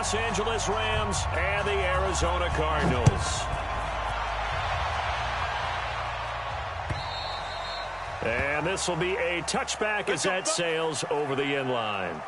Los Angeles Rams and the Arizona Cardinals. And this will be a touchback as that sails over the end line.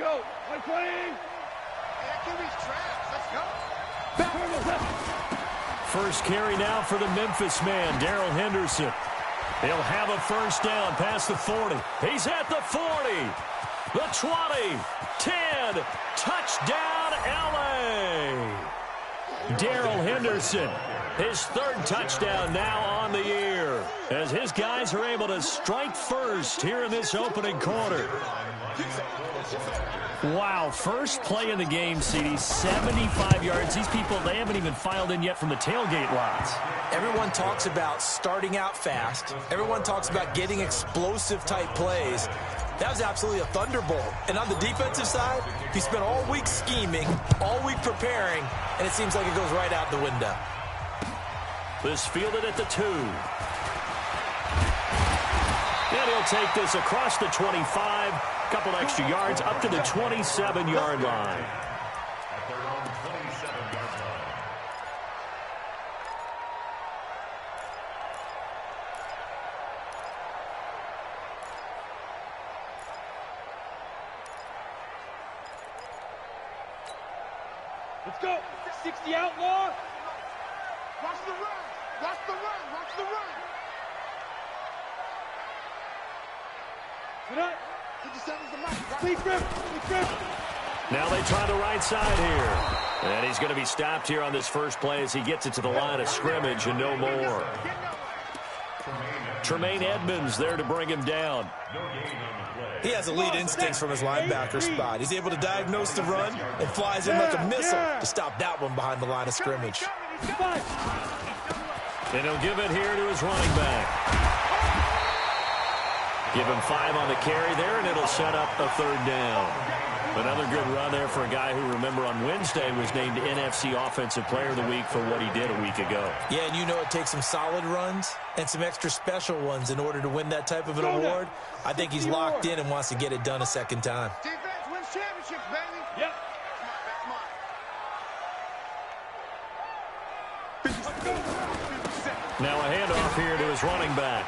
Go. Playing. First carry now for the Memphis man, Darrell Henderson. He'll have a first down past the 40. He's at the 40, the 20, 10, touchdown LA. Darrell Henderson, his third touchdown now on the year, as his guys are able to strike first here in this opening quarter. Wow, first play in the game, CD, 75 yards. These people, they haven't even filed in yet from the tailgate lots. Everyone talks about starting out fast. Everyone talks about getting explosive-type plays. That was absolutely a thunderbolt. And on the defensive side, he spent all week scheming, all week preparing, and it seems like it goes right out the window. This fielded at the 2. And he'll take this across the 25. Couple extra yards up to the 27-yard line. Let's go. 60 outlaw. Watch the run. Watch the run. Watch the run. Sit up. Now they try the right side here. And he's going to be stopped here on this first play as he gets it to the line of scrimmage and no more. Tremaine Edmonds there to bring him down. He has elite instincts from his linebacker spot. He's able to diagnose the run and flies in like a missile to stop that one behind the line of scrimmage. And he'll give it here to his running back. Give him 5 on the carry there, and it'll set up a third down. Another good run there for a guy who, remember, on Wednesday was named NFC Offensive Player of the Week for what he did a week ago. Yeah, and you know it takes some solid runs and some extra special ones in order to win that type of an award. I think he's locked in and wants to get it done a second time. Defense wins championships, baby. Yep. Now a handoff here to his running back.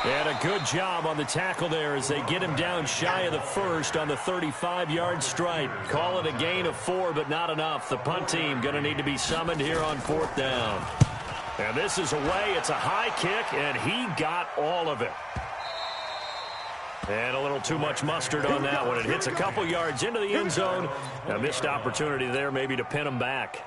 And a good job on the tackle there as they get him down shy of the first on the 35-yard stripe. Call it a gain of 4, but not enough. The punt team going to need to be summoned here on 4th down. And this is away. It's a high kick, and he got all of it. And a little too much mustard on that one. It hits a couple yards into the end zone. A missed opportunity there maybe to pin him back.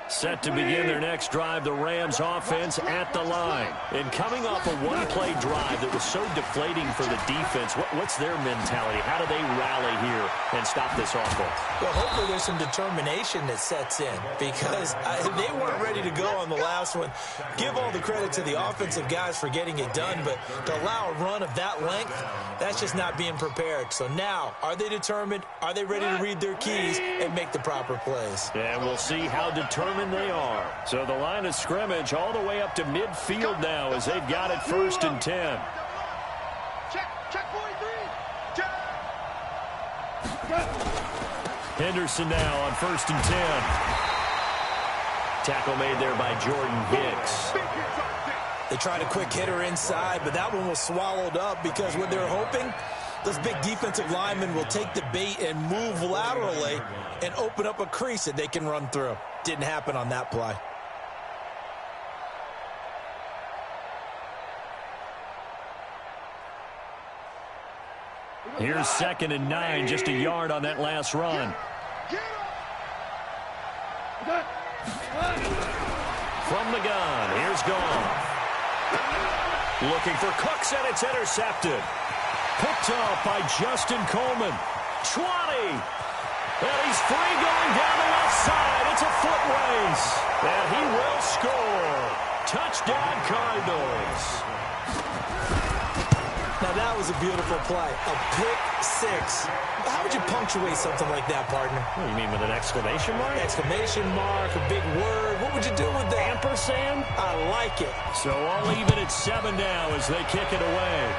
Set to begin their next drive, the Rams offense at the line. And coming off a one-play drive that was so deflating for the defense, what's their mentality? How do they rally here and stop this offense? Well, hopefully there's some determination that sets in because they weren't ready to go on the last one. Give all the credit to the offensive guys for getting it done, but to allow a run of that length, that's just not being prepared. So now, are they determined? Are they ready to read their keys and make the proper plays? And we'll see how determined they are. So the line of scrimmage all the way up to midfield now as they've got it 1st and 10. Check 43. Henderson now on 1st and 10. Tackle made there by Jordan Hicks. They tried a quick hitter inside, but that one was swallowed up because what they're hoping, those big defensive linemen will take the bait and move laterally and open up a crease that they can run through. Didn't happen on that play. Here's 2nd and 9, just a yard on that last run. From the gun, here's Goff. Looking for Cooks, and it's intercepted. Picked off by Justin Coleman. 20. And he's free going down the left side. It's a foot race. And he will score. Touchdown, Cardinals. Now, that was a beautiful play. A pick six. How would you punctuate something like that, partner? What do you mean, with an exclamation mark? Exclamation mark, a big word. What would you do with that? Ampersand? I like it. So all even at 7 now as they kick it away.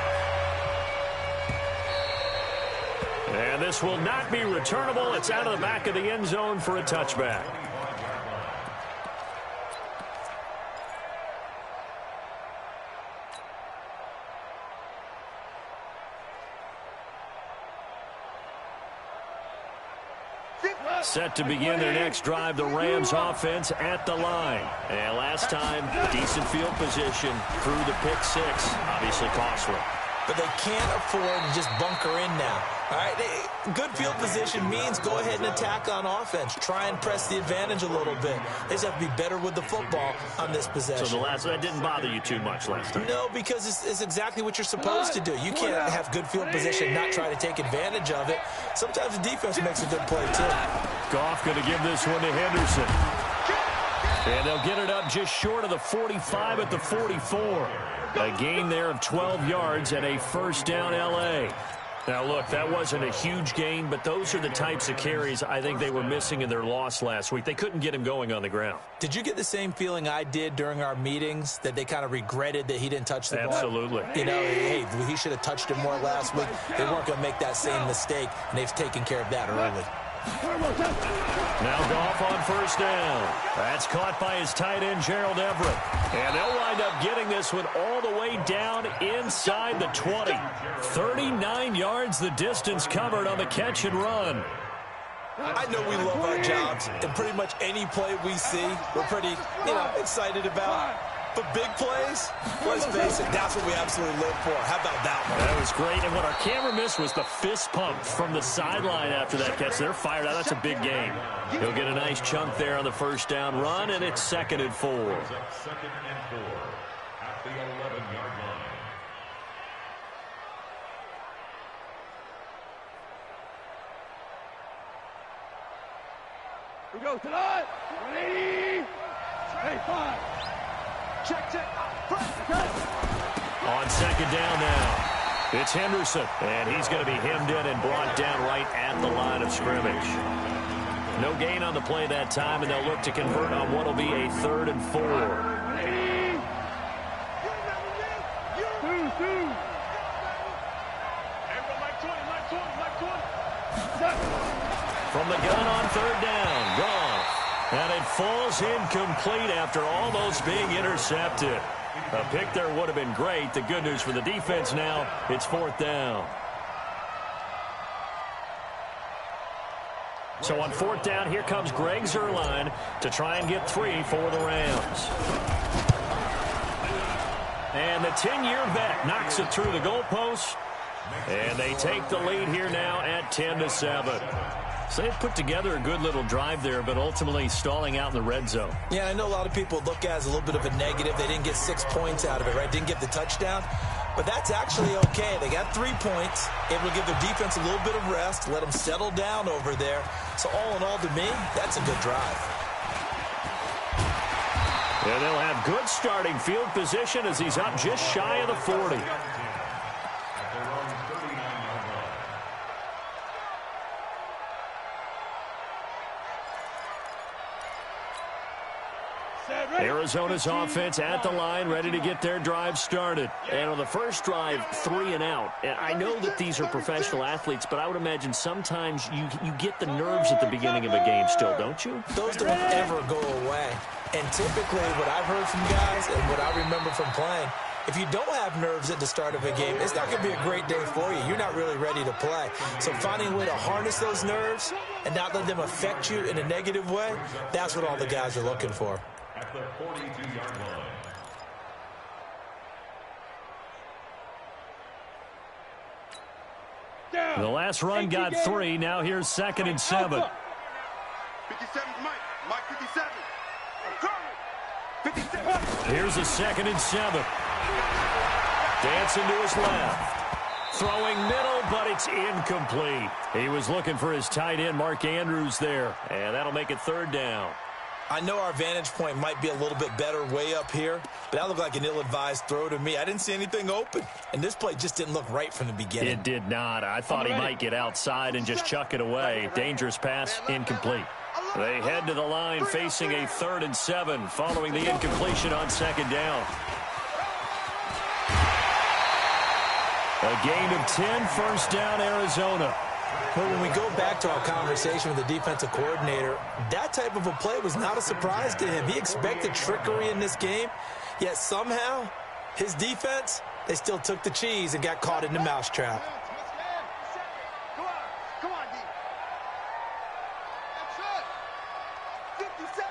And this will not be returnable. It's out of the back of the end zone for a touchback. Set to begin their next drive, the Rams offense at the line. And last time, decent field position through the pick six. Obviously costly. But they can't afford to just bunker in now. All right, good field position means go ahead and attack on offense. Try and press the advantage a little bit. They just have to be better with the football on this possession. So that didn't bother you too much last time? No, because it's exactly what you're supposed to do. You can't have good field position, not try to take advantage of it. Sometimes the defense makes a good play, too. Goff going to give this one to Henderson. And they'll get it up just short of the 45 at the 44. A gain there of 12 yards and a first down L.A. Now, look, that wasn't a huge gain, but those are the types of carries I think they were missing in their loss last week. They couldn't get him going on the ground. Did you get the same feeling I did during our meetings, that they kind of regretted that he didn't touch the ball? Absolutely. You know, hey, he should have touched it more last week. They weren't going to make that same mistake, and they've taken care of that early. Now Goff on first down. That's caught by his tight end, Gerald Everett. And they'll wind up getting this one all the way down inside the 20. 39 yards the distance covered on the catch and run. I know we love our jobs, and pretty much any play we see, we're pretty, excited about. But big plays, let's face it, that's what we absolutely live for. How about that one? That was great, and what our camera missed was the fist pump from the sideline after that catch. They're fired out. That's a big game. He'll get a nice chunk there on the first down run, and it's 2nd and 4. 2nd and 4 at the 11-yard line. We go tonight. 180. Hey, 5. Check. On 2nd down now, it's Henderson, and he's going to be hemmed in and brought down right at the line of scrimmage. No gain on the play that time, and they'll look to convert on what will be a 3rd and 4. From the gun on 3rd down, Goff. And it falls incomplete after almost being intercepted. A pick there would have been great. The good news for the defense now, it's 4th down. So on 4th down, here comes Greg Zuerlein to try and get 3 for the Rams. And the 10-year vet knocks it through the goalpost. And they take the lead here now at 10-7. So they've put together a good little drive there, but ultimately stalling out in the red zone. Yeah, I know a lot of people look at it as a little bit of a negative. They didn't get 6 points out of it, right? Didn't get the touchdown. But that's actually okay. They got 3 points. Able to give their defense a little bit of rest, let them settle down over there. So all in all, to me, that's a good drive. Yeah, they'll have good starting field position as he's up just shy of the 40. Arizona's offense at the line, ready to get their drive started. And on the first drive, 3 and out. And I know that these are professional athletes, but I would imagine sometimes you get the nerves at the beginning of a game still, don't you? Those don't ever go away. And typically what I've heard from guys and what I remember from playing, if you don't have nerves at the start of a game, it's not going to be a great day for you. You're not really ready to play. So finding a way to harness those nerves and not let them affect you in a negative way, that's what all the guys are looking for. At the 42-yard line. The last run got 3. Now here's 2nd and 7. 57, Mike 57. I'm coming. 57. Here's a 2nd and 7. Dancing to his left. Throwing middle, but it's incomplete. He was looking for his tight end, Mark Andrews, there. And that'll make it 3rd down. I know our vantage point might be a little bit better way up here, but that looked like an ill-advised throw to me. I didn't see anything open, and this play just didn't look right from the beginning. It did not. I thought he might get outside and just chuck it away. Dangerous pass, incomplete. They head to the line facing a 3rd and 7 following the incompletion on 2nd down. A gain of 10, 1st down, Arizona. But when we go back to our conversation with the defensive coordinator, that type of a play was not a surprise to him. He expected trickery in this game, yet somehow his defense, they still took the cheese and got caught in the mousetrap. Come on, D. That's it. 57.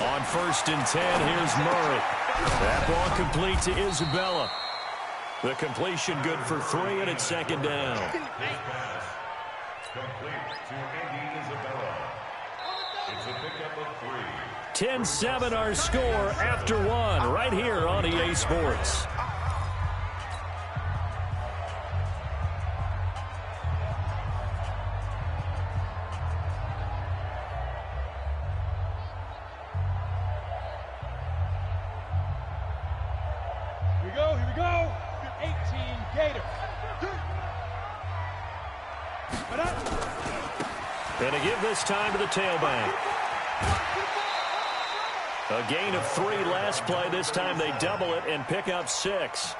On 1st and 10, here's Murray. That ball complete to Isabella. The completion good for 3, and it's 2nd down. Pass complete to Andy Isabella. It's a pickup of 3. 10-7 our score after 1 right here on EA Sports. Here we go. 18 Gator. And to give this time to the tailback. A gain of 3 last play. This time they double it and pick up 6.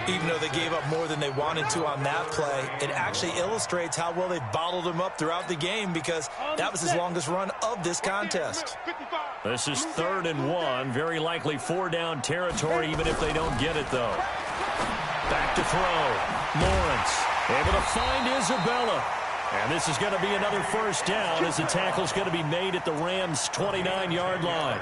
Even though they gave up more than they wanted to on that play, it actually illustrates how well they bottled them up throughout the game because that was his longest run of this contest. This is 3rd and 1. Very likely 4-down territory, even if they don't get it, though. Back to throw. Lawrence able to find Isabella. And this is going to be another 1st down as the tackle's going to be made at the Rams' 29-yard line.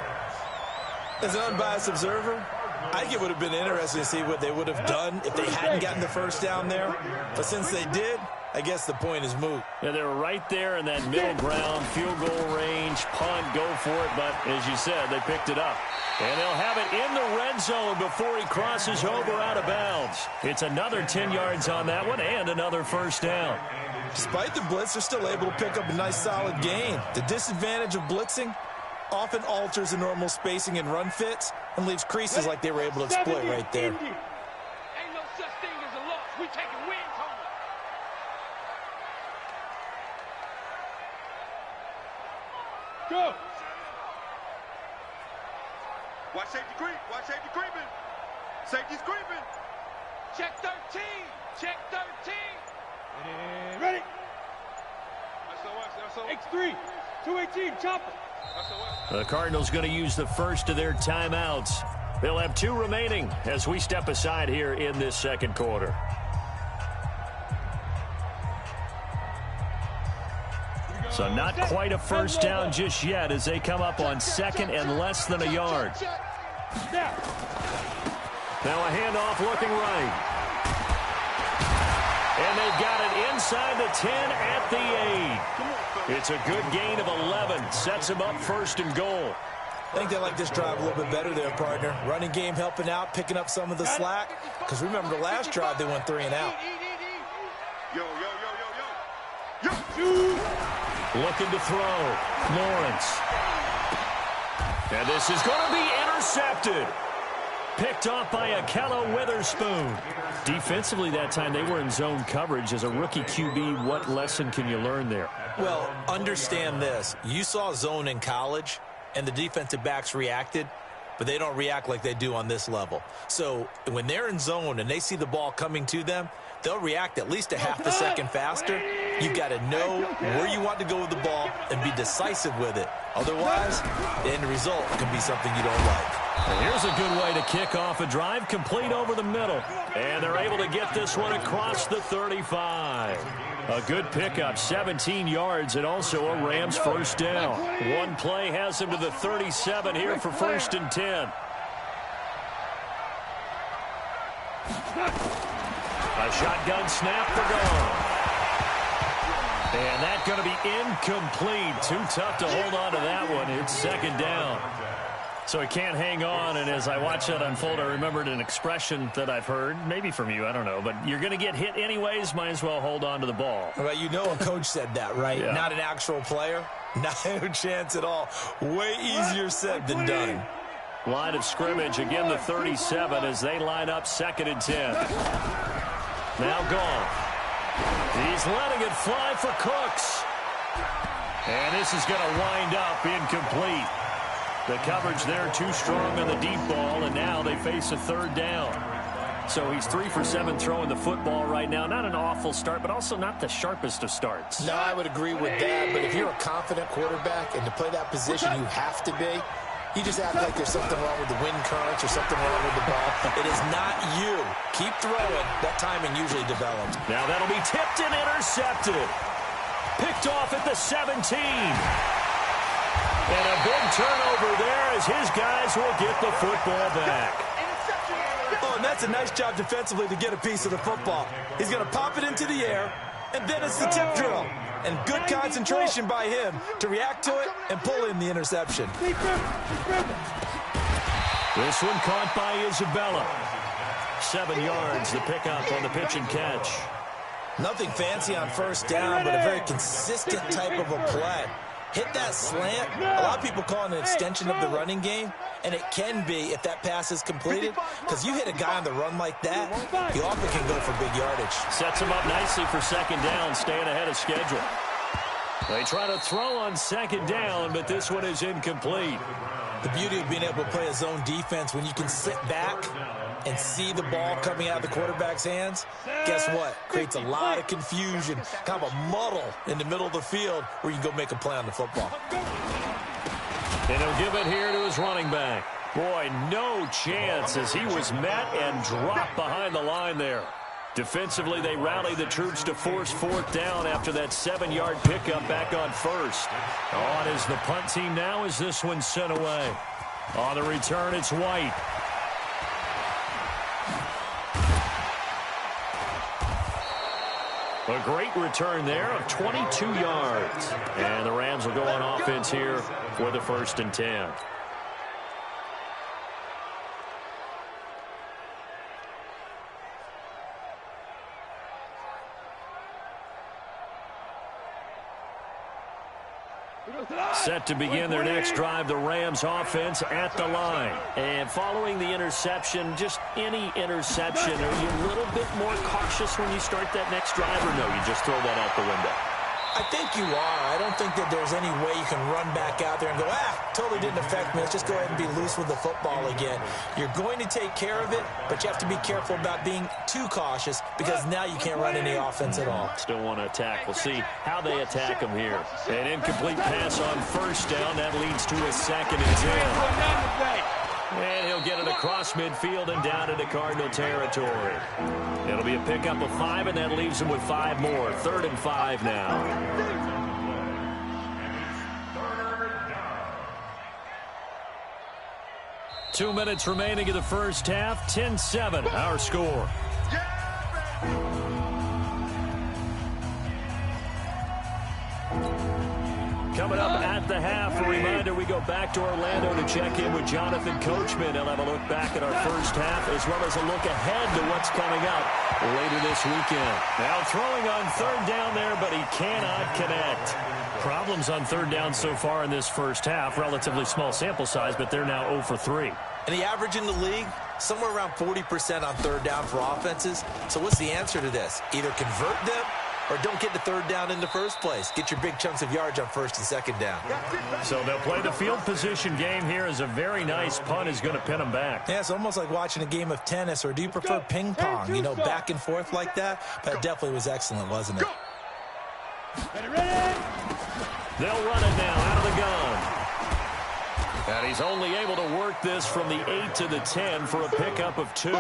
As an unbiased observer, I think it would have been interesting to see what they would have done if they hadn't gotten the 1st down there. But since they did, I guess the point is moot. Yeah, they're right there in that middle ground, field goal range, punt, go for it. But as you said, they picked it up. And they'll have it in the red zone before he crosses over out of bounds. It's another 10 yards on that one and another 1st down. Despite the blitz, they're still able to pick up a nice solid gain. The disadvantage of blitzing often alters the normal spacing and run fits and leaves creases like they were able to exploit right there. Ain't no such thing as a loss. We taking wins home. Go. Watch safety creep. Watch safety creeping. Safety's creeping. Check 13. Check 13. Ready. X3. 218. Chopper. The Cardinals going to use the first of their timeouts. They'll have 2 remaining as we step aside here in this 2nd quarter. So not quite a 1st down just yet as they come up on 2nd and less than a yard. Now a handoff looking right. And they've got it inside the 10 at the 8. It's a good gain of 11. Sets them up 1st and goal. I think they like this drive a little bit better there, partner. Running game helping out, picking up some of the slack. Because remember, the last drive they went 3 and out. Yo. Yo. Looking to throw. Lawrence. And this is going to be intercepted. Picked off by Akello Witherspoon. Defensively that time, they were in zone coverage. As a rookie QB, what lesson can you learn there? Well, understand this. You saw zone in college, and the defensive backs reacted, but they don't react like they do on this level. So when they're in zone and they see the ball coming to them, they'll react at least a half a second faster. You've got to know where you want to go with the ball and be decisive with it. Otherwise, the end result can be something you don't like. And here's a good way to kick off a drive, complete over the middle. And they're able to get this one across the 35. A good pickup, 17 yards, and also a Rams 1st down. One play has them to the 37 here for 1st and 10. A shotgun snap for goal. And that's going to be incomplete. Too tough to hold on to that one. It's second down. So he can't hang on, and as I watch that unfold, I remembered an expression that I've heard, maybe from you, I don't know, but you're going to get hit anyways, might as well hold on to the ball. Well, you know a coach said that, right? Yeah. Not an actual player. No chance at all. Way easier said than done. Line of scrimmage, again the 37 as they line up 2nd and 10. Now gone. He's letting it fly for Cooks. And this is going to wind up incomplete. The coverage there too strong on the deep ball, and now they face a 3rd down. So he's 3 for 7 throwing the football right now. Not an awful start, but also not the sharpest of starts. No, I would agree with that, but if you're a confident quarterback and to play that position you have to be, you just act like there's something wrong with the wind currents or something wrong with the ball. It is not you. Keep throwing. That timing usually develops. Now that'll be tipped and intercepted. Picked off at the 17. And a big turnover there as his guys will get the football back. Oh, and that's a nice job defensively to get a piece of the football. He's going to pop it into the air, and then it's the tip drill. And good concentration by him to react to it and pull in the interception. This one caught by Isabella. 7 yards, the pickup on the pitch and catch. Nothing fancy on 1st down, but a very consistent type of a play. Hit that slant. A lot of people call it an extension of the running game, and it can be if that pass is completed, because you hit a guy on the run like that, he often can go for big yardage. Sets him up nicely for 2nd down, staying ahead of schedule. They try to throw on 2nd down, but this one is incomplete. The beauty of being able to play a zone defense when you can sit back and see the ball coming out of the quarterback's hands, guess what? Creates a lot of confusion, kind of a muddle in the middle of the field where you can go make a play on the football. And he'll give it here to his running back. Boy, no chance as he was met and dropped behind the line there. Defensively, they rally the troops to force 4th down after that 7-yard pickup back on 1st. On is the punt team now as this one's sent away. On the return, it's White. A great return there of 22 yards. And the Rams will go on offense here for the 1st and 10. Set to begin their next drive, the Rams offense at the line. And following the interception, just any interception, are you a little bit more cautious when you start that next drive, or no, you just throw that out the window? I think you are. I don't think that there's any way you can run back out there and go, totally didn't affect me. Let's just go ahead and be loose with the football again. You're going to take care of it, but you have to be careful about being too cautious because now you can't run any offense at all. Still want to attack. We'll see how they attack them here. An incomplete pass on 1st down. That leads to a 2nd and 10. And he'll get it across midfield and down into Cardinal territory. It'll be a pickup of 5, and that leaves him with 5 more. 3rd and 5 now. 2 minutes remaining in the 1st half. 10-7, our score. Coming up at the half, a reminder, we go back to Orlando to check in with Jonathan Coachman. He'll have a look back at our 1st half as well as a look ahead to what's coming up later this weekend. Now throwing on 3rd down there, but he cannot connect. Problems on 3rd down so far in this 1st half. Relatively small sample size, but they're now 0 for 3. And the average in the league, somewhere around 40% on 3rd down for offenses. So what's the answer to this? Either convert them or don't get the 3rd down in the first place. Get your big chunks of yards on 1st and 2nd down. So they'll play the field position game here as a very nice punt is going to pin them back. Yeah, it's almost like watching a game of tennis, or do you prefer ping pong? You know, back and forth like that? That definitely was excellent, wasn't it? They'll run it now out of the gun. And he's only able to work this from the 8 to the 10 for a pickup of 2.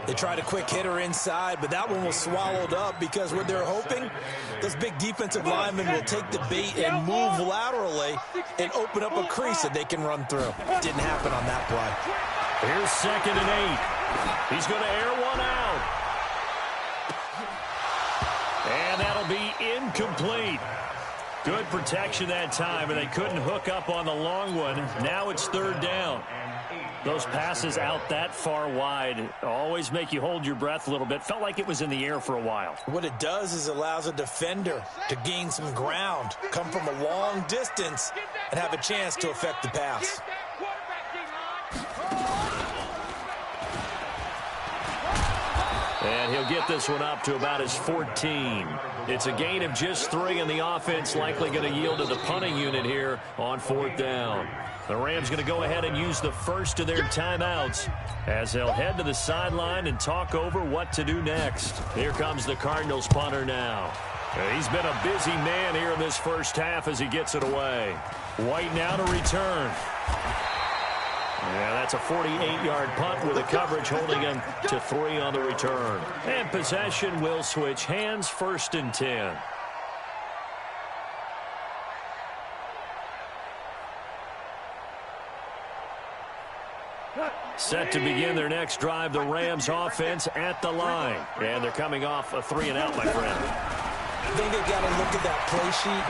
They tried a quick hitter inside, but that one was swallowed up because what they're hoping, those big defensive linemen will take the bait and move laterally and open up a crease that they can run through. Didn't happen on that play. Here's 2nd and 8. He's going to air one out. And that'll be incomplete. Good protection that time, and they couldn't hook up on the long one. Now it's third down. Those passes out that far wide always make you hold your breath a little bit. Felt like it was in the air for a while. What it does is it allows a defender to gain some ground, come from a long distance, and have a chance to affect the pass. And he'll get this one up to about his 14. It's a gain of just 3, and the offense likely going to yield to the punting unit here on fourth down. The Rams going to go ahead and use the first of their timeouts as they'll head to the sideline and talk over what to do next. Here comes the Cardinals punter now. He's been a busy man here in this first half as he gets it away. White now to return. Yeah, that's a 48-yard punt with a coverage holding him to 3 on the return. And possession will switch hands, 1st and 10. Set to begin their next drive, the Rams offense at the line. And they're coming off a 3-and-out, my friend. I think they've got to look at that play sheet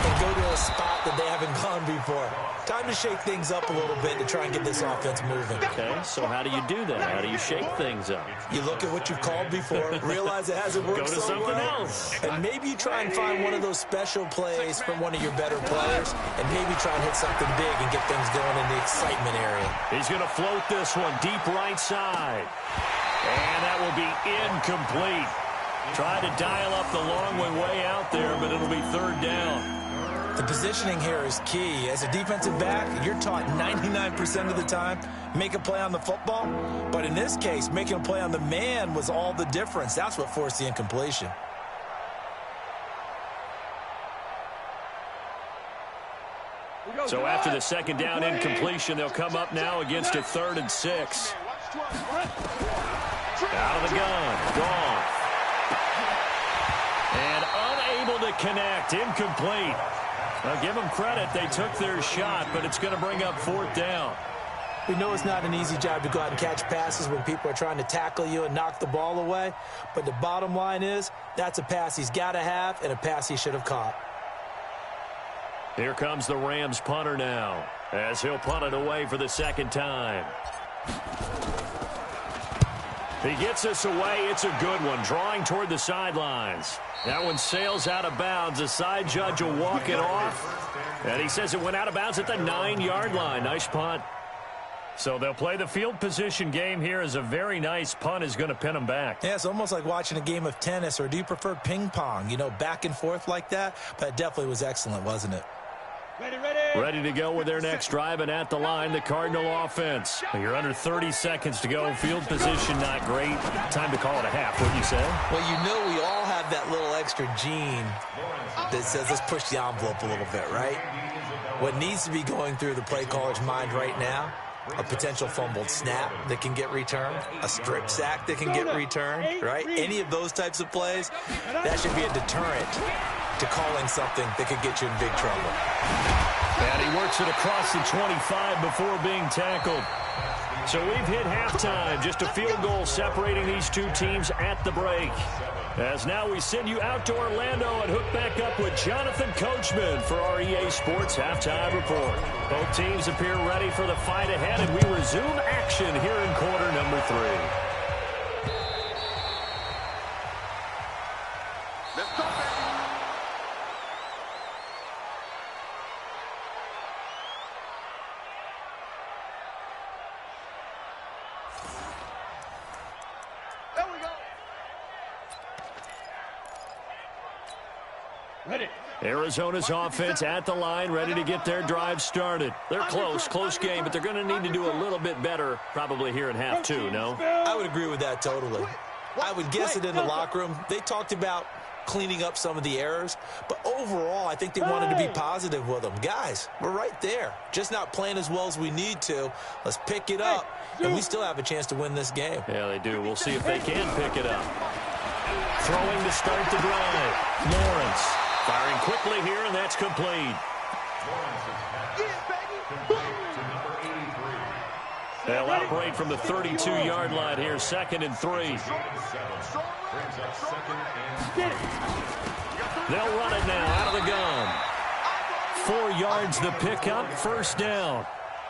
and go to a spot that they haven't gone before. Time to shake things up a little bit to try and get this offense moving. Okay, so how do you do that? How do you shake things up? You look at what you've called before, realize it hasn't worked Go to so something well, else. and maybe you try and find one of those special plays from one of your better players, and maybe try and hit something big and get things going in the excitement area. He's going to float this one deep right side. And that will be incomplete. Tried to dial up the long one way out there, but it'll be third down. The positioning here is key. As a defensive back, you're taught 99% of the time, make a play on the football. But in this case, making a play on the man was all the difference. That's what forced the incompletion. So after the second down incompletion, they'll come up now against a 3rd and 6. Out of the gun. Gone. And unable to connect. Incomplete. I'll give them credit. They took their shot, but it's going to bring up 4th down. We know it's not an easy job to go out and catch passes when people are trying to tackle you and knock the ball away. But the bottom line is, that's a pass he's got to have and a pass he should have caught. Here comes the Rams punter now, as he'll punt it away for the second time. He gets this away. It's a good one, drawing toward the sidelines. That one sails out of bounds. The side judge will walk it off. And he says it went out of bounds at the 9-yard line. Nice punt. So they'll play the field position game here as a very nice punt is going to pin them back. Yeah, it's almost like watching a game of tennis, or do you prefer ping pong? You know, back and forth like that? But it definitely was excellent, wasn't it? Ready to go with their next drive, and at the line, the Cardinal offense. You're under 30 seconds to go. Field position not great. Time to call it a half, wouldn't you say? Well, you know we all have that little extra gene that says let's push the envelope a little bit, right? What needs to be going through the play caller's mind right now, a potential fumbled snap that can get returned, a strip sack that can get returned, right? Any of those types of plays, that should be a deterrent to calling something that could get you in big trouble. And he works it across the 25 before being tackled. So we've hit halftime. Just a field goal separating these two teams at the break. As now we send you out to Orlando and hook back up with Jonathan Coachman for our EA Sports Halftime Report. Both teams appear ready for the fight ahead, and we resume action here in quarter number 3. Let's go, baby. There we go. Ready. Arizona's offense at the line, ready to get their drive started. They're close game, but they're going to need to do a little bit better probably here in half 2, no? I would agree with that totally. I would guess it in the locker room. They talked about cleaning up some of the errors, but overall, I think they wanted to be positive with them. Guys, we're right there. Just not playing as well as we need to. Let's pick it up, and we still have a chance to win this game. Yeah, they do. We'll see if they can pick it up. Throwing to start the drive. Lawrence firing quickly here, and that's complete. They'll operate from the 32-yard line here, 2nd and 3. They'll run it now out of the gun. 4 yards the pickup, first down.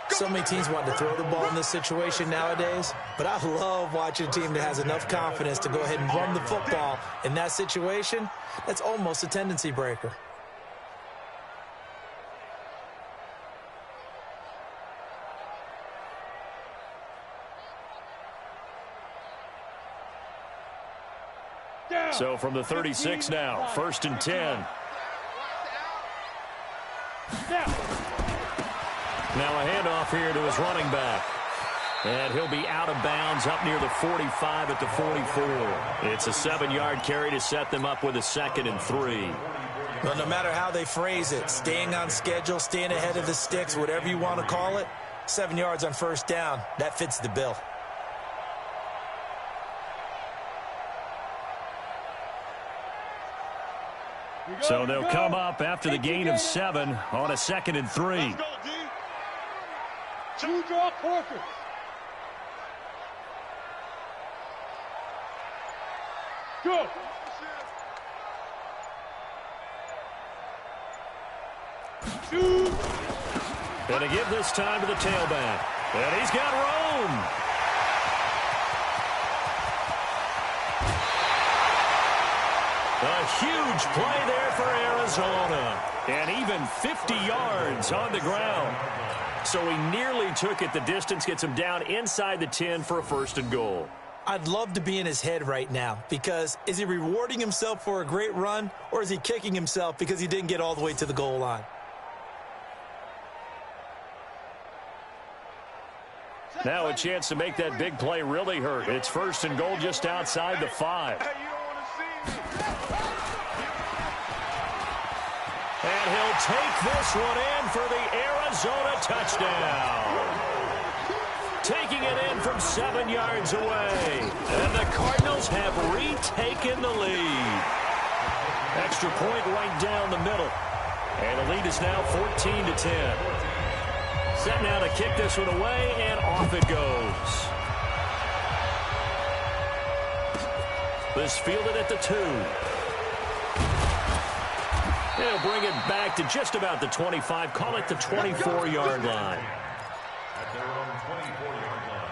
So many teams want to throw the ball in this situation nowadays, but I love watching a team that has enough confidence to go ahead and run the football. In that situation, that's almost a tendency breaker. So from the 36 now, first and 10. Now a handoff here to his running back. And he'll be out of bounds up near the 45 at the 44. It's a 7-yard carry to set them up with a 2nd and 3. Well, no matter how they phrase it, staying on schedule, staying ahead of the sticks, whatever you want to call it, 7 yards on first down, that fits the bill. So they'll come up after the gain of 7 on a 2nd and 3. 2 draw quarters. Go. Shoot. And to give this time to the tailback. And he's got room. A huge play there for Arizona. And even 50 yards on the ground. So he nearly took it the distance, gets him down inside the 10 for a 1st and goal. I'd love to be in his head right now, because is he rewarding himself for a great run, or is he kicking himself because he didn't get all the way to the goal line? Now a chance to make that big play really hurt. It's 1st and goal just outside the 5. And he'll take this one in for the Arizona touchdown. Taking it in from 7 yards away. And the Cardinals have retaken the lead. Extra point right down the middle. And the lead is now 14-10. Set now to kick this one away, and off it goes. This fielded at the 2. They'll bring it back to just about the 25. Call it the 24-yard line. At their own 24-yard line.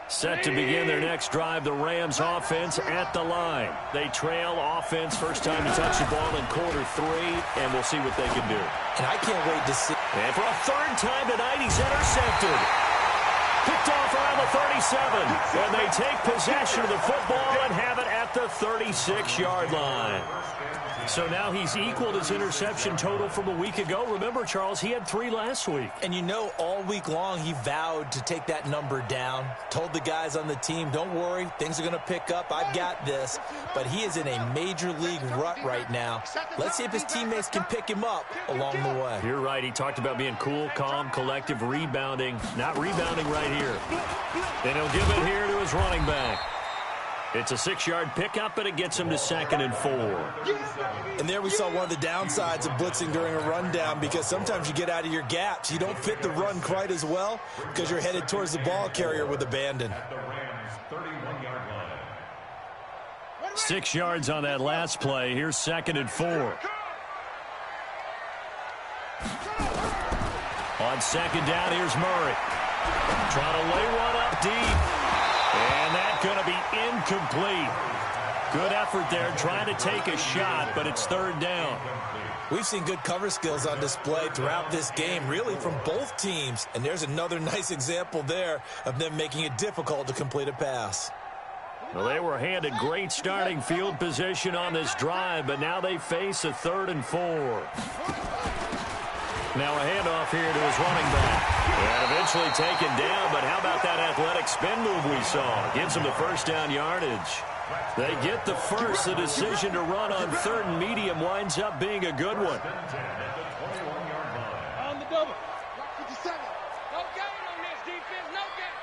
Set to begin their next drive, the Rams offense at the line. They trail offense, first time to touch the ball in quarter 3, and we'll see what they can do. And I can't wait to see. And for a 3rd time tonight, he's intercepted. Picked off around the 37, and they take possession of the football and have it at the 36-yard line. So now he's equaled his interception total from a week ago. Remember, Charles, he had 3 last week. And you know, all week long he vowed to take that number down. Told the guys on the team, don't worry, things are going to pick up. I've got this. But he is in a major league rut right now. Let's see if his teammates can pick him up along the way. You're right. He talked about being cool, calm, collective, rebounding. Not rebounding right here. And he'll give it here to his running back. It's a 6-yard pickup, but it gets him to 2nd and 4. And there we saw one of the downsides of blitzing during a rundown, because sometimes you get out of your gaps. You don't fit the run quite as well because you're headed towards the ball carrier with abandon. At the Rams' 31-yard line. 6 yards on that last play. Here's 2nd and 4. On 2nd down, here's Murray. Trying to lay one up deep. And that's going to be incomplete. Good effort there, trying to take a shot, but it's 3rd down. We've seen good cover skills on display throughout this game, really from both teams. And there's another nice example there of them making it difficult to complete a pass. Well, they were handed great starting field position on this drive, but now they face a 3rd and 4. Now a handoff here to his running back. And eventually taken down, but how about that athletic spin move we saw? Gives them the 1st down yardage. They get the first. The decision to run on 3rd and medium winds up being a good one. On the double. 57. No gain on this defense. No gain.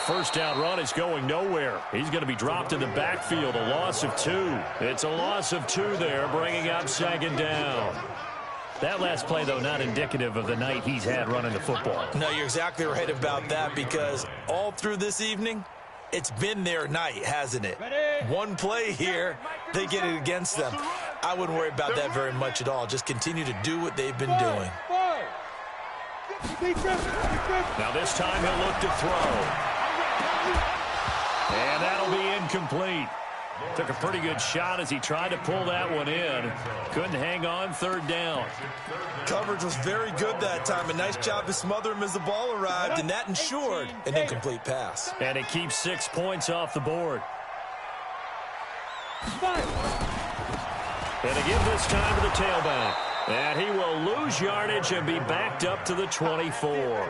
first down run is going nowhere. He's going to be dropped in the backfield, a loss of 2. It's a loss of 2 there, bringing up second down. That last play, though, not indicative of the night he's had running the football. No, you're exactly right about that, because all through this evening, it's been their night, hasn't it? One play here, they get it against them. I wouldn't worry about that very much at all. Just continue to do what they've been doing. Now this time he'll look to throw. And that'll be incomplete. Took a pretty good shot as he tried to pull that one in. Couldn't hang on, third down. Coverage was very good that time. A nice job to smother him as the ball arrived, and that ensured an incomplete pass. And it keeps 6 points off the board. And again this time to the tailback. And he will lose yardage and be backed up to the 24.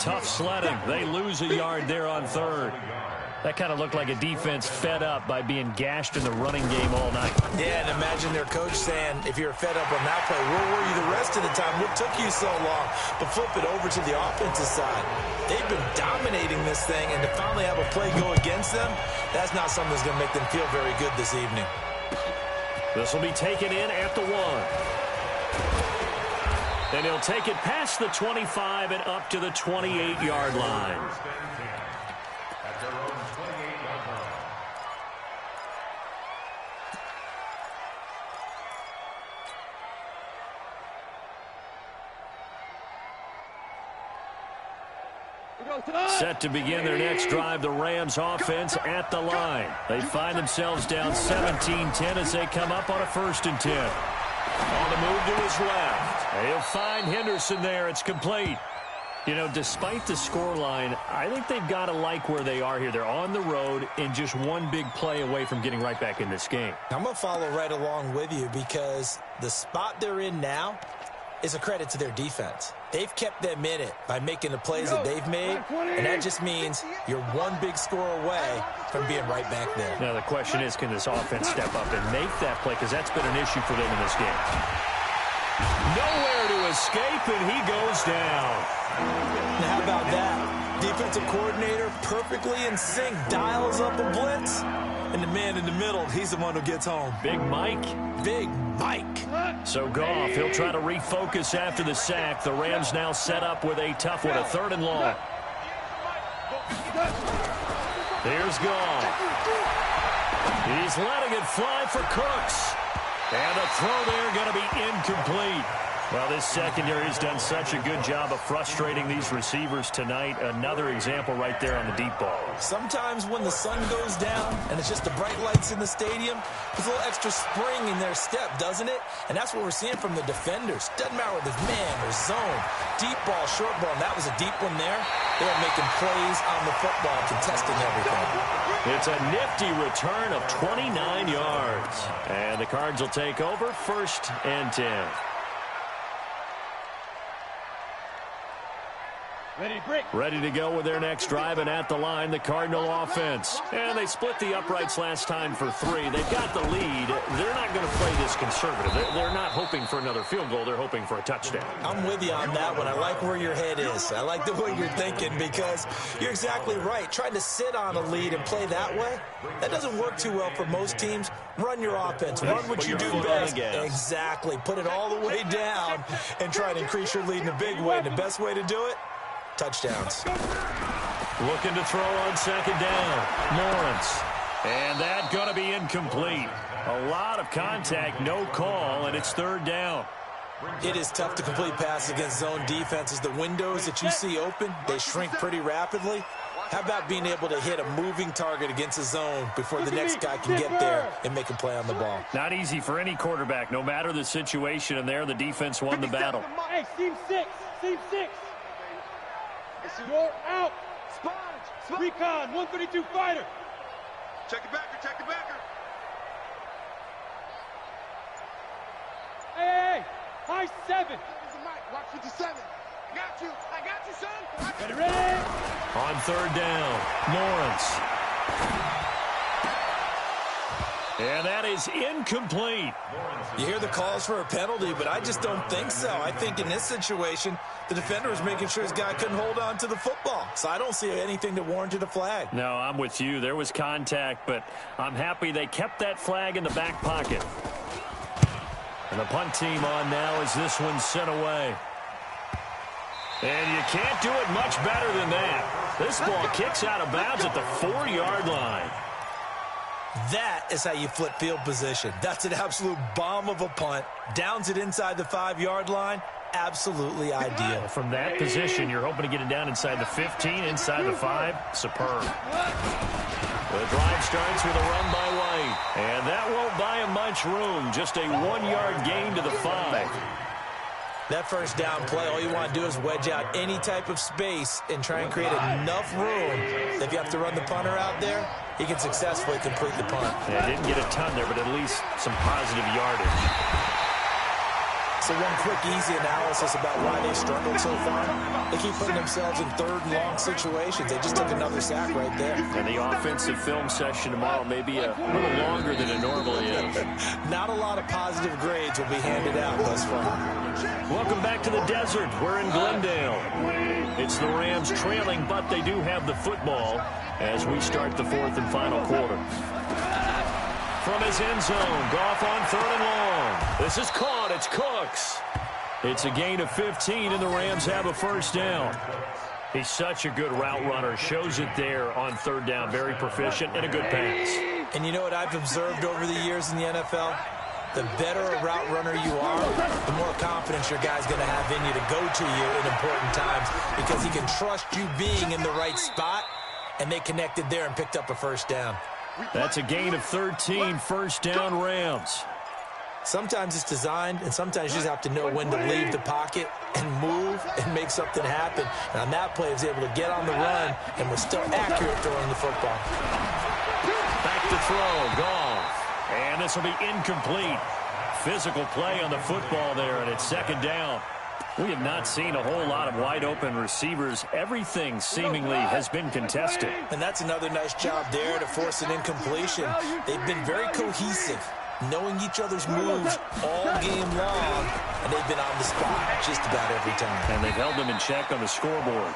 Tough sledding. They lose a yard there on third. That kind of looked like a defense fed up by being gashed in the running game all night. Yeah, and imagine their coach saying, if you're fed up on that play, where were you the rest of the time? What took you so long? But flip it over to the offensive side. They've been dominating this thing, and to finally have a play go against them, that's not something that's going to make them feel very good this evening. This will be taken in at the 1. And he'll take it past the 25 and up to the 28-yard line. Set to begin their next drive, the Rams offense at the line. They find themselves down 17-10 as they come up on a 1st and 10. On the move to his left. He'll find Henderson there. It's complete. You know, despite the scoreline, I think they've got to like where they are here. They're on the road and just one big play away from getting right back in this game. I'm going to follow right along with you, because the spot they're in now is a credit to their defense. They've kept them in it by making the plays that they've made, and that just means you're one big score away from being right back there. Now the question is, can this offense step up and make that play? Because that's been an issue for them in this game. Nowhere to escape, and he goes down. Now how about that? Defensive coordinator perfectly in sync, dials up a blitz, and the man in the middle, he's the one who gets home. Big Mike. Big Mike. So Goff, he'll try to refocus after the sack. The Rams now set up with a tough one, a 3rd and long. Here's Goff. He's letting it fly for Cooks. And the throw there going to be incomplete. Well, this secondary has done such a good job of frustrating these receivers tonight. Another example right there on the deep ball. Sometimes when the sun goes down and it's just the bright lights in the stadium, there's a little extra spring in their step, doesn't it? And that's what we're seeing from the defenders. Doesn't matter whether it's man or zone, deep ball, short ball, and that was a deep one there. They are making plays on the football, contesting everything. It's a nifty return of 29 yards. And the Cards will take over, 1st and 10. Ready to go with their next drive, and at the line, the Cardinal offense. And they split the uprights last time for 3. They've got the lead. They're not going to play this conservative. They're not hoping for another field goal. They're hoping for a touchdown. I'm with you on that one. I like where your head is. I like the way you're thinking, because you're exactly right. Trying to sit on a lead and play that way, that doesn't work too well for most teams. Run your offense. Run what you do best. Exactly. Put it all the way down and try to increase your lead in a big way. And the best way to do it, touchdowns. Looking to throw on 2nd down. Lawrence. And that going to be incomplete. A lot of contact, no call, and it's 3rd down. It is tough to complete passes against zone defenses. The windows that you see open, they shrink pretty rapidly. How about being able to hit a moving target against a zone before the next guy can get there and make a play on the ball? Not easy for any quarterback, no matter the situation, and there the defense won the battle. Hey, team 6. Team 6. You're out. Sponge. Recon, 132 fighter. Check the backer, check the backer. Hey, high 7. Watch 57. I got you, son. Ready? On 3rd down, Lawrence. And that is incomplete. You hear the calls for a penalty, but I just don't think so. I think in this situation, the defender was making sure his guy couldn't hold on to the football. So I don't see anything that warranted a flag. No, I'm with you. There was contact, but I'm happy they kept that flag in the back pocket. And the punt team on now as this one's sent away. And you can't do it much better than that. This ball kicks out of bounds at the 4-yard line. That is how you flip field position. That's an absolute bomb of a punt. Downs it inside the 5-yard line. Absolutely ideal. From that position, you're hoping to get it down inside the 15, inside the 5. Superb. The drive starts with a run by White. And that won't buy him much room. Just a 1-yard gain to the 5. That first down play, all you want to do is wedge out any type of space and try and create enough room that if you have to run the punter out there, he can successfully complete the punt. Yeah, didn't get a ton there, but at least some positive yardage. So one quick, easy analysis about why they struggled so far. They keep putting themselves in third and long situations. They just took another sack right there. And the offensive film session tomorrow may be a little longer than it normally is. Not a lot of positive grades will be handed out thus far. Welcome back to the desert. We're in Glendale. It's the Rams trailing, but they do have the football as we start the 4th and final quarter. From his end zone, Goff on 3rd and long. This is caught. It's Cooks. It's a gain of 15, and the Rams have a first down. He's such a good route runner. Shows it there on 3rd down. Very proficient and a good pass. And you know what I've observed over the years in the NFL? The better a route runner you are, the more confidence your guy's going to have in you to go to you in important times because he can trust you being in the right spot, and they connected there and picked up a first down. That's a gain of 13, first down Rams. Sometimes it's designed, and sometimes you just have to know when to leave the pocket and move and make something happen. And on that play, he was able to get on the run and was still accurate throwing the football. Back to throw, Goff. And this will be incomplete. Physical play on the football there, and it's 2nd down. We have not seen a whole lot of wide-open receivers. Everything seemingly has been contested. And that's another nice job there to force an incompletion. They've been very cohesive, knowing each other's moves all game long, and they've been on the spot just about every time. And they've held them in check on the scoreboard.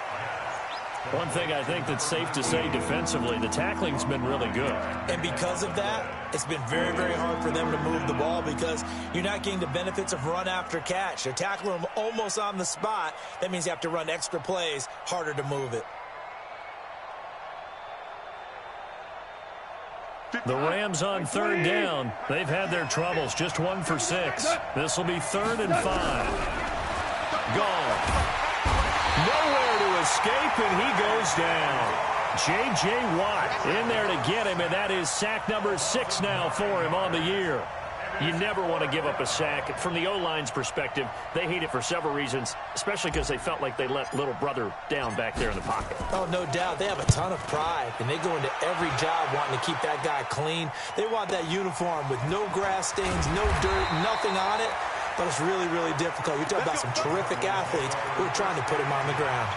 One thing I think that's safe to say defensively, the tackling's been really good. And because of that, it's been very, very hard for them to move the ball because you're not getting the benefits of run after catch. They're tackling them almost on the spot. That means you have to run extra plays, harder to move it. The Rams on 3rd down. They've had their troubles, just 1 for 6. This will be 3rd and 5. Gone. Nowhere to escape, and he goes down. J.J. Watt in there to get him, and that is sack number 6 now for him on the year. You never want to give up a sack. From the O-line's perspective, they hate it for several reasons, especially because they felt like they let little brother down back there in the pocket. Oh, no doubt. They have a ton of pride, and they go into every job wanting to keep that guy clean. They want that uniform with no grass stains, no dirt, nothing on it. But it's really, really difficult. You're talking about some terrific athletes who are trying to put him on the ground.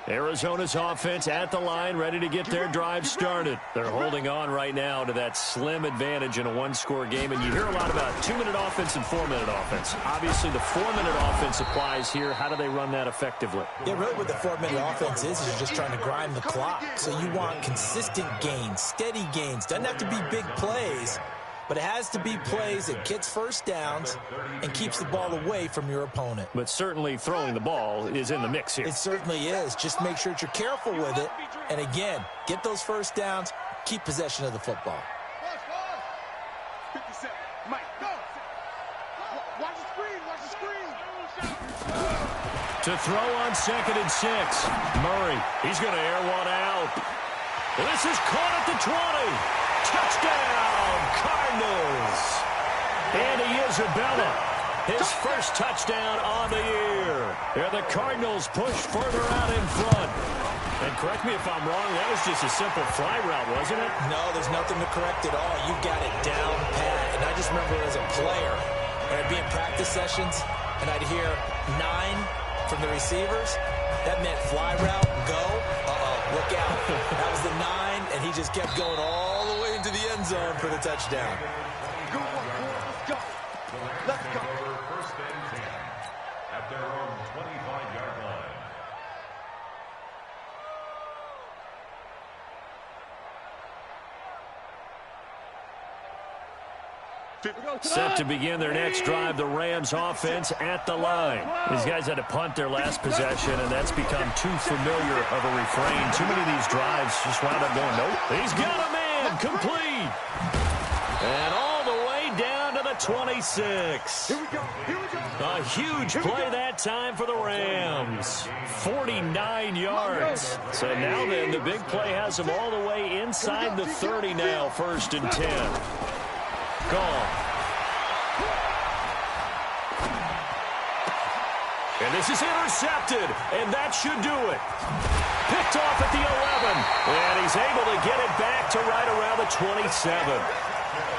Arizona's offense at the line, ready to get their drive started. They're holding on right now to that slim advantage in a 1-score game, and you hear a lot about 2-minute offense and 4-minute offense. Obviously, the 4-minute offense applies here. How do they run that effectively? Yeah, really what the 4-minute offense is you're just trying to grind the clock. So you want consistent gains, steady gains. Doesn't have to be big plays, but it has to be plays that gets first downs and keeps the ball away from your opponent. But certainly throwing the ball is in the mix here. It certainly is. Just make sure that you're careful with it. And again, get those first downs, keep possession of the football. 57. Mike, go. Watch the screen. Watch the screen. To throw on 2nd and 6. Murray, he's going to air one out. This is caught at the 20. Touchdown, Cardinals. Andy Isabella, his first touchdown on the year. And the Cardinals push further out in front. And correct me if I'm wrong, that was just a simple fly route, wasn't it? No, there's nothing to correct at all. You got it down pat. And I just remember as a player, when I'd be in practice sessions, and I'd hear 9 from the receivers, that meant fly route, go, look out. That was the 9, and he just kept going all the way into the end zone for the touchdown. Go, let's go. Let's go. First and 10 at their own 25-yard line. Set to begin their next drive, the Rams offense at the line. These guys had to punt their last possession, and that's become too familiar of a refrain. Too many of these drives just wound up going, nope. He's got a man, complete. And all the way down to the 26. Here we go. A huge play that time for the Rams. 49 yards. So now then, the big play has them all the way inside the 30 now, 1st and 10. Gone. And this is intercepted, and that should do it. Picked off at the 11, and he's able to get it back to right around the 27.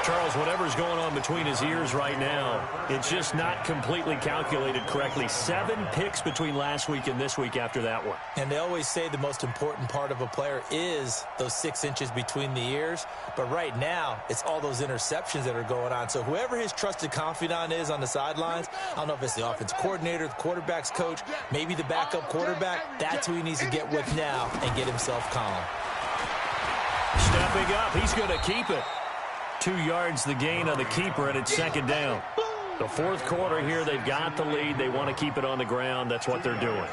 Charles, whatever's going on between his ears right now, it's just not completely calculated correctly. 7 picks between last week and this week after that one. And they always say the most important part of a player is those 6 inches between the ears. But right now, it's all those interceptions that are going on. So whoever his trusted confidant is on the sidelines, I don't know if it's the offense coordinator, the quarterback's coach, maybe the backup quarterback, that's who he needs to get with now and get himself calm. Stepping up, he's going to keep it. 2 yards the gain on the keeper, and it's 2nd down. The 4th quarter here, they've got the lead. They want to keep it on the ground. That's what they're doing.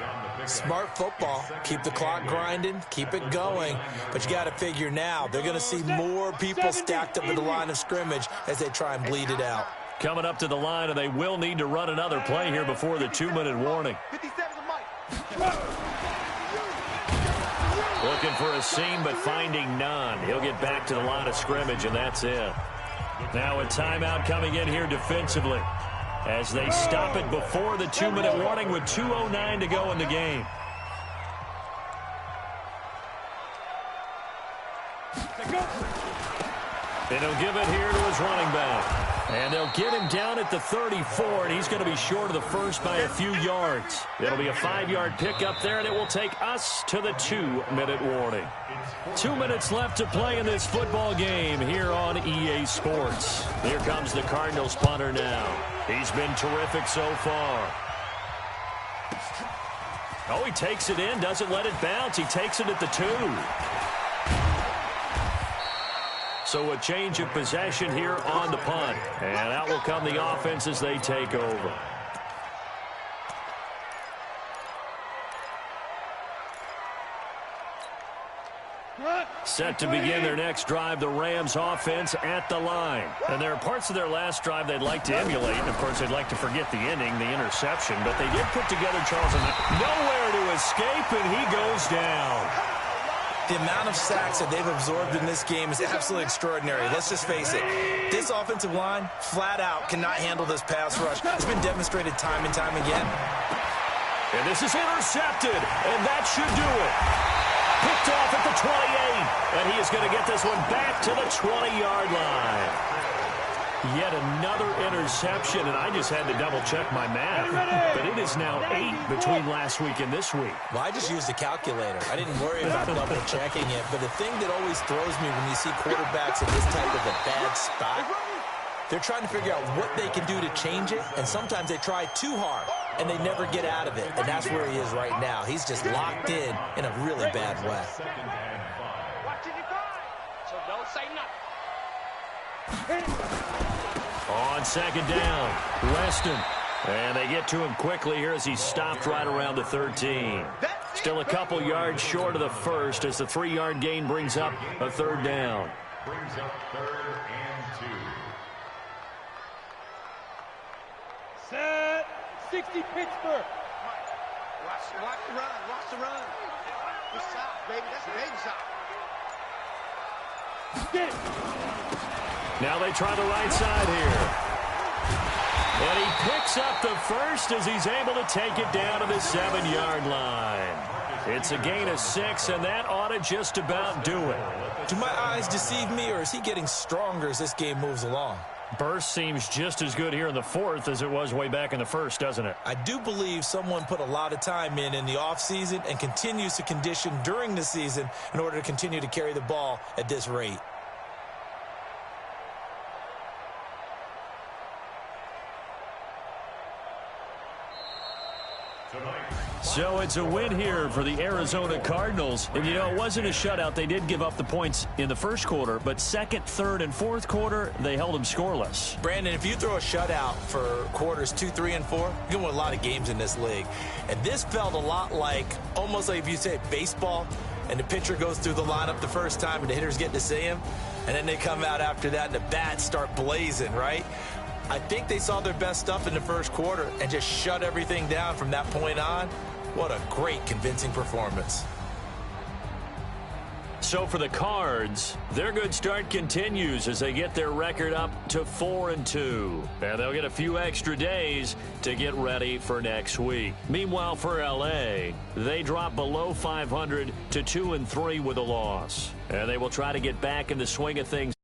Smart football. Keep the clock grinding. Keep it going. But you got to figure now, they're going to see more people stacked up at the line of scrimmage as they try and bleed it out. Coming up to the line, and they will need to run another play here before the 2-minute warning. 57 to Mike. Looking for a seam, but finding none. He'll get back to the line of scrimmage, and that's it. Now a timeout coming in here defensively as they stop it before the 2-minute warning with 2:09 to go in the game. And he'll give it here to his running back. And they'll get him down at the 34, and he's going to be short of the first by a few yards. It'll be a 5-yard pickup there, and it will take us to the 2-minute warning. 2 minutes left to play in this football game here on EA Sports. Here comes the Cardinals punter now. He's been terrific so far. Oh, he takes it in, doesn't let it bounce. He takes it at the 2. So a change of possession here on the punt. And out will come the offense as they take over. Set to begin their next drive, the Rams offense at the line. And there are parts of their last drive they'd like to emulate. And, of course, they'd like to forget the ending, the interception. But they did put together Charles and nowhere to escape, and he goes down. The amount of sacks that they've absorbed in this game is absolutely extraordinary. Let's just face it. This offensive line, flat out, cannot handle this pass rush. It's been demonstrated time and time again. And this is intercepted, and that should do it. Picked off at the 28, and he is going to get this one back to the 20-yard line. Yet another interception, and I just had to double-check my math. But it is now 8 between last week and this week. Well, I just used a calculator. I didn't worry about double-checking it. But the thing that always throws me when you see quarterbacks in this type of a bad spot, they're trying to figure out what they can do to change it, and sometimes they try too hard, and they never get out of it. And that's where he is right now. He's just locked in a really bad way. So don't say nothing. On 2nd down, Weston. And they get to him quickly here as he's stopped right around the 13. Still a couple yards short of the first as the 3-yard gain brings up a 3rd down. Brings up 3rd and 2. Set. 60 Pittsburgh. Watch the run. Watch the run. Good shot, baby. That's a baby shot. Get it. Now they try the right side here. And he picks up the first as he's able to take it down to the 7-yard line. It's a gain of 6, and that ought to just about do it. Do my eyes deceive me, or is he getting stronger as this game moves along? Burst seems just as good here in the fourth as it was way back in the first, doesn't it? I do believe someone put a lot of time in the offseason and continues to condition during the season in order to continue to carry the ball at this rate. So it's a win here for the Arizona Cardinals. And, you know, it wasn't a shutout. They did give up the points in the first quarter, but second, third, and fourth quarter, they held them scoreless. Brandon, if you throw a shutout for quarters 2, 3, and 4, you can win a lot of games in this league. And this felt a lot like, almost like if you say baseball, and the pitcher goes through the lineup the first time and the hitters get to see him, and then they come out after that and the bats start blazing, right? I think they saw their best stuff in the first quarter and just shut everything down from that point on. What a great, convincing performance. So for the Cards, their good start continues as they get their record up to 4-2. And they'll get a few extra days to get ready for next week. Meanwhile, for L.A., they drop below 500 to 2-3 with a loss. And they will try to get back in the swing of things